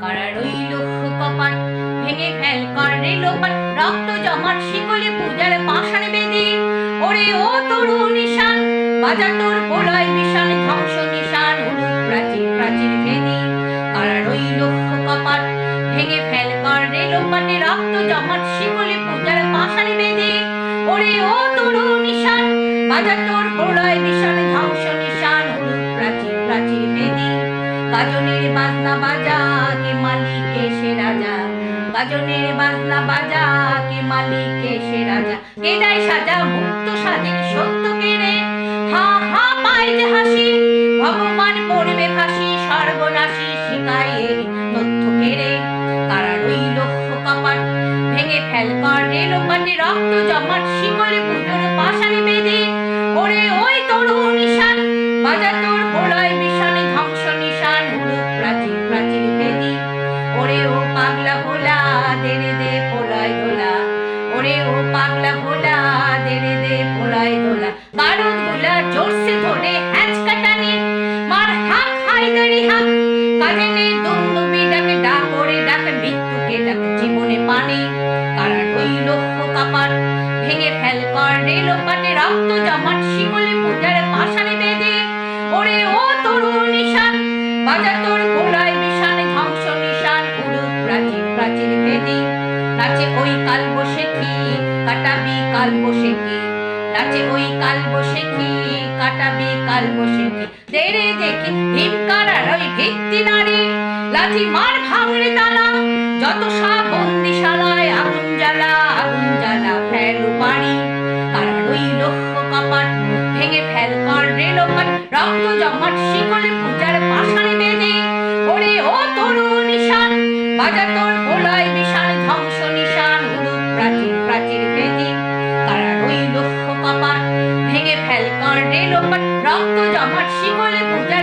কারা রইল কপাট, ভেঙে ফেল কর রে লোপাট, রক্ত জমাট শিকলে পূজার পাষাণ বেদী। ওরে ও তরু নিশান, বাজা তোর প্রলয় বিশান, ধ্বংস নিশান উড়ুক প্রাচীর প্রাচীর ভেদী। কারা রইল কপাট, ভেঙে ফেল কর রে লোপাটে, রক্ত জমাট শিকলে পূজার পাষাণ বেদী। ওরে ও তরু নিশান, বাজা তোর প্রলয় বিশান, ধ্বংস নিশান উড়ুক প্রাচীর প্রাচীর ভেদী। গাজনের বাজনা বাজা, কে মালিক সে রাজা। গাজনের বাজনা বাজা, কে মালিক সে রাজা। কে দেয় সাজা মুক্ত স্বাধীন সত্য কেড়ে, হা হা পায় যে হাসি, ভগবান পড়বে ফাঁসি, সর্বনাশী শিকায় এই তথ্য কেড়ে। কারা রইল কপাট, ভেঙে ফেল কর রে লোপাটে, রক্ত জমাট শিকলে পুজোর পাষাণ বেদী। ওরে ওই তরু নিশান, বাজা তোর প্রলয় বিশানে, ধ্বংস নিশান উড়ুক প্রাচীর প্রাচীর ভেদী। ওরে ও পাগলা ভোলা, দেরে দে প্রলয় দোলা। ওরে ও পাগলা ভোলা, দেরে দে প্রলয় দোলা। বারুদ গুলা জোরসে ধরে হ্যাঁচকা টানে, মার হাক হায়দারি হাক। কাজে নেই দুন্দুবি ডাকে, ডাক ওরে ডাকে মৃত্যুকে ডাকে জীবনে পানে। কারা রইল কপাট, ভেঙে ফেল কর রে লোপাটে, রক্ত জমাট শিকলে পূজার পাষাণ বেদী। ওরে ও তরু নিশান, বাজা তোর প্রলয় বিশান, ধ্বংস নিশান উড়ুক প্রাচীর প্রাচীর ভেদী। নাচে ওই কাল বসেখি, কাটাবি কাল বসেখি। নাচে ওই কাল বসেখি, কাটাবি কাল বসেখি। দেরে দেখি ভীমকারার ওই ভিত্তি নারী, লাঠি মার ভাঙড়ে তালা, যত সব বন্দিশালায় আগুন জ্বালা, আগুন জ্বালা ফেল বাড়ি। কারা রইল কপাট, ভেঙে ফেল কর রে লোপাট, রক্ত জমাট শিকলে পূজার পাষাণ বেদী। ওরে ও তরু নিশান, বাজা তোর প্রলয় বিশান, ধ্বংস নিশান উড়ুক প্রাচীর প্রাচীর ভেদী। কারা রইল কপাট, ভেঙে ফেল কর রে লোপাট, রক্ত জমাট শিকলে পূজার